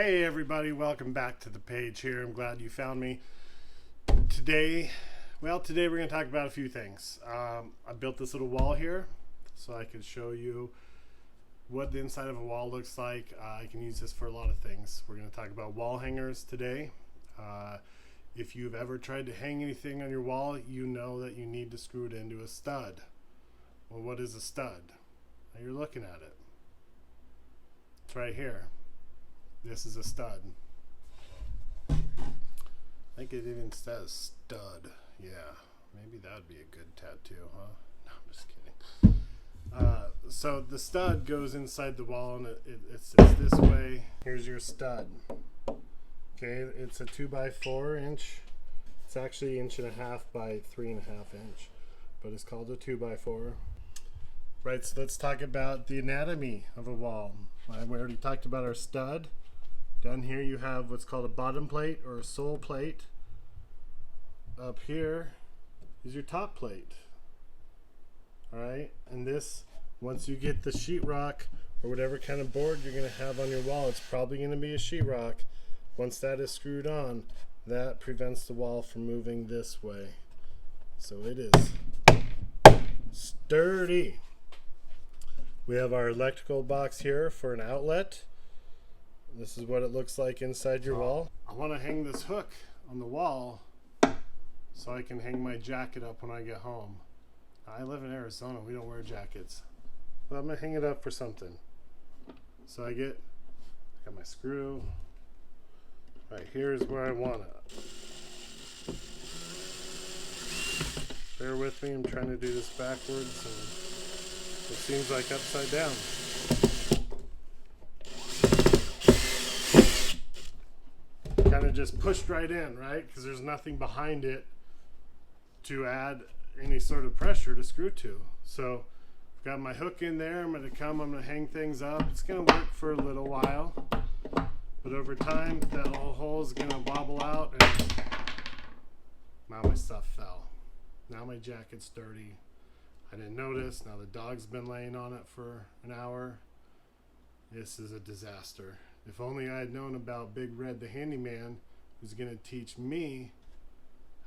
Hey everybody, welcome back to the page here. I'm glad you found me. Today we're going to talk about a few things. I built this little wall here so I can show you what the inside of a wall looks like. I can use this for a lot of things. We're going to talk about wall hangers today. If you've ever tried to hang anything on your wall, you know that you need to screw it into a stud. Well, what is a stud? Now you're looking at it. It's right here. This is a stud. I think it even says stud. Yeah, maybe that would be a good tattoo, huh? No, I'm just kidding. So the stud goes inside the wall and it sits this way. Here's your stud. Okay, it's a 2x4 inch. It's actually 1.5 inches by 3.5 inch, but it's called a 2x4. Right, so let's talk about the anatomy of a wall. We already talked about our stud. Down here you have what's called a bottom plate or a sole plate. Up here is your top plate. Alright, and this, once you get the sheetrock or whatever kind of board you're going to have on your wall, it's probably going to be a sheetrock. Once that is screwed on, that prevents the wall from moving this way. So it is sturdy. We have our electrical box here for an outlet. This is what it looks like inside your wall. I want to hang this hook on the wall so I can hang my jacket up when I get home. I live in Arizona, we don't wear jackets. But I'm going to hang it up for something. So I got my screw. Right here is where I want it. Bear with me, I'm trying to do this backwards and it seems like upside down. Kind of just pushed right in, right? Because there's nothing behind it to add any sort of pressure to screw to. So I've got my hook in there. I'm going to hang things up. It's going to work for a little while, but over time that whole hole is going to wobble out and now my stuff fell. Now my jacket's dirty. I didn't notice. Now the dog's been laying on it for an hour. This is a disaster. If only I had known about Big Red the handyman, who's going to teach me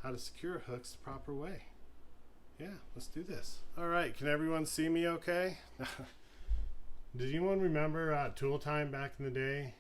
how to secure hooks the proper way. Yeah, let's do this. All right, can everyone see me okay? Did anyone remember Tool Time back in the day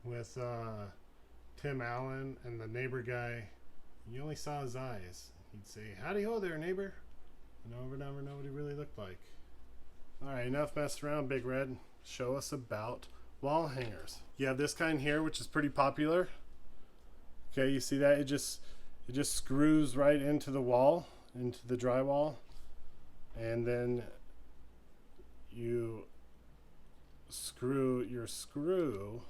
with Tim Allen and the neighbor guy? You only saw his eyes. He'd say, "Howdy ho there, neighbor." And over and over, know what he really looked like. All right, enough messing around, Big Red. Show us about wall hangers. You have this kind here, which is pretty popular. Okay, you see that? It just screws right into the wall, into the drywall, and then you screw your screw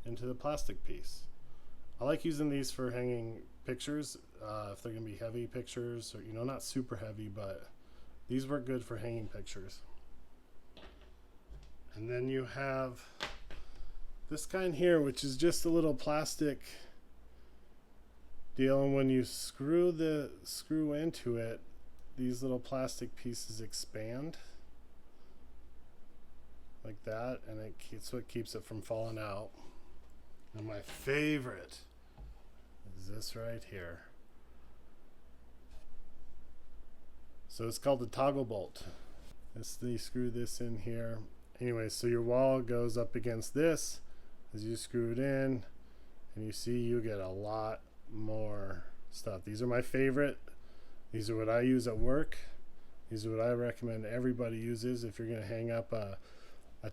into the plastic piece. I like using these for hanging pictures, if they're gonna be heavy pictures, or not super heavy, but these work good for hanging pictures. And then you have this kind here, which is just a little plastic deal, and when you screw into it, these little plastic pieces expand like that, and it's what keeps it from falling out. And my favorite is this right here. So it's called the toggle bolt. You screw this in here. Anyway, so your wall goes up against this as you screw it in, and you see you get a lot more stuff. These are my favorite. These are what I use at work. These are what I recommend everybody uses if you're going to hang up a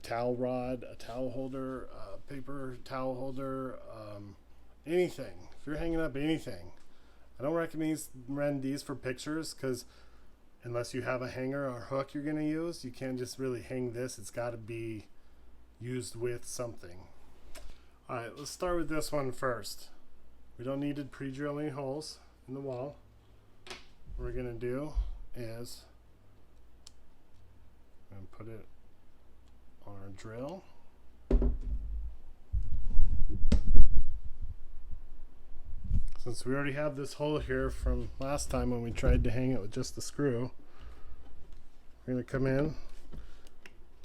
towel rod, a towel holder, a paper towel holder, anything. If you're hanging up anything, I don't recommend these for pictures, because unless you have a hanger or hook you're going to use, you can't just really hang this. It's got to be used with something. Alright, let's start with this one first. We don't need to pre-drill any holes in the wall. What we're going to do is I'm going to put it on our drill. Since we already have this hole here from last time when we tried to hang it with just the screw, we're going to come in,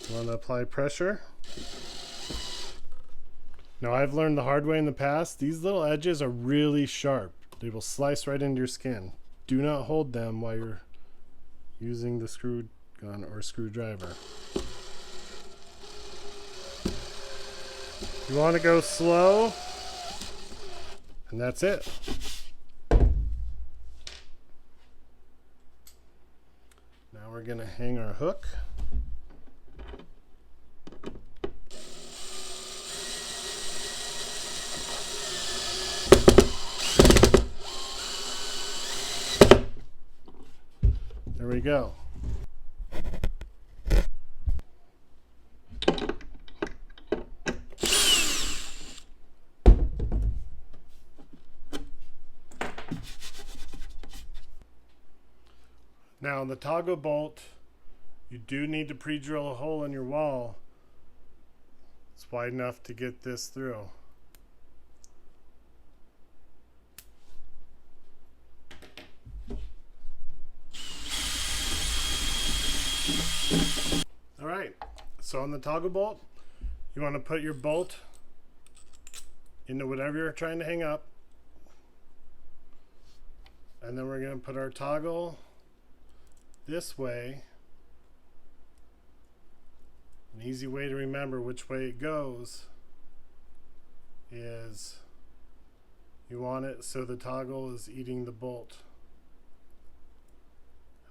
we want to apply pressure, Now, I've learned the hard way in the past, these little edges are really sharp. They will slice right into your skin. Do not hold them while you're using the screw gun or screwdriver. You want to go slow, and that's it. Now we're going to hang our hook. There we go. Now, the toggle bolt, you do need to pre-drill a hole in your wall. It's wide enough to get this through. Alright, so on the toggle bolt, you want to put your bolt into whatever you're trying to hang up. And then we're going to put our toggle this way. An easy way to remember which way it goes is you want it so the toggle is eating the bolt.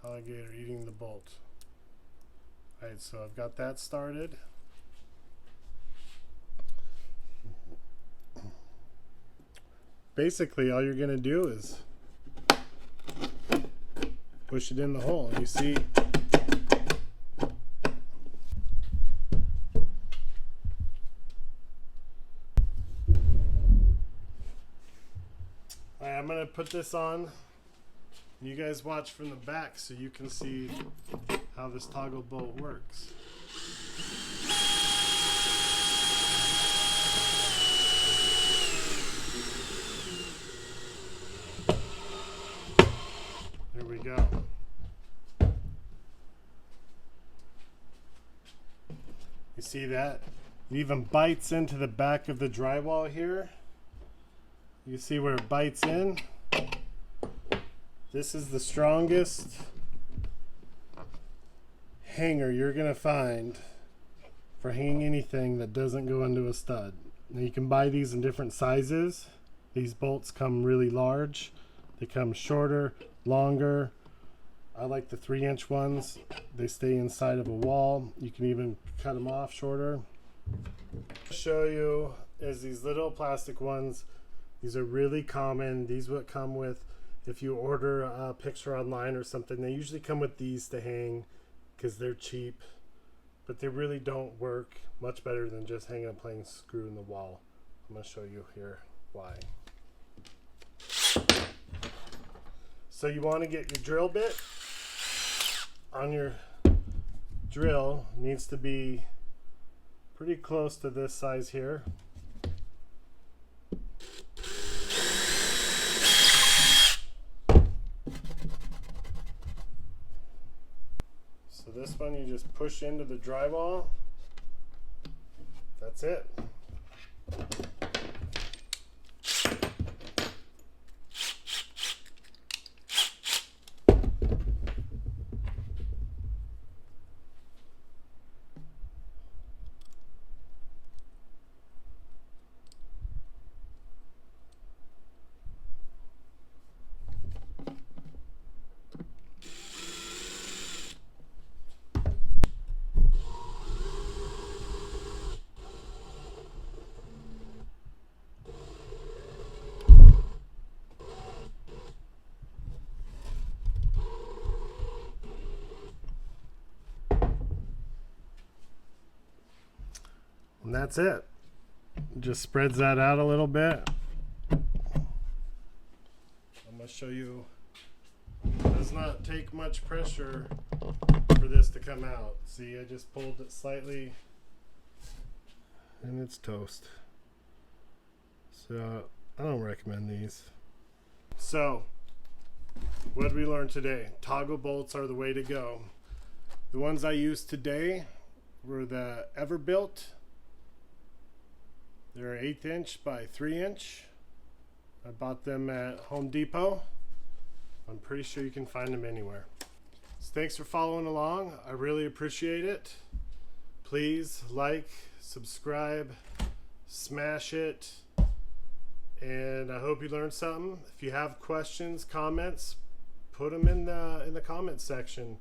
Alligator eating the bolt. Alright, so I've got that started. Basically, all you're going to do is push it in the hole. You see, I'm going to put this on. You guys watch from the back so you can see how this toggle bolt works. There we go. You see that? It even bites into the back of the drywall here. You see where it bites in? This is the strongest hanger you're going to find for hanging anything that doesn't go into a stud. Now, you can buy these in different sizes. These bolts come really large. They come shorter, longer. I like the 3-inch ones. They stay inside of a wall. You can even cut them off shorter. I'll show you is these little plastic ones. These are really common. These would come with, if you order a picture online or something, they usually come with these to hang because they're cheap, but they really don't work much better than just hanging a plain screw in the wall. I'm going to show you here why. So you want to get your drill bit on your drill. It needs to be pretty close to this size here. So this one you just push into the drywall. That's it. And that's it. Just spreads that out a little bit. I'm going to show you. It does not take much pressure for this to come out. See, I just pulled it slightly and it's toast. So I don't recommend these. So what did we learn today? Toggle bolts are the way to go. The ones I used today were the Everbuilt. They're 1/8 inch by 3 inch. I bought them at Home Depot. I'm pretty sure you can find them anywhere. So thanks for following along. I really appreciate it. Please like, subscribe, smash it, and I hope you learned something. If you have questions, comments, put them in the comments section.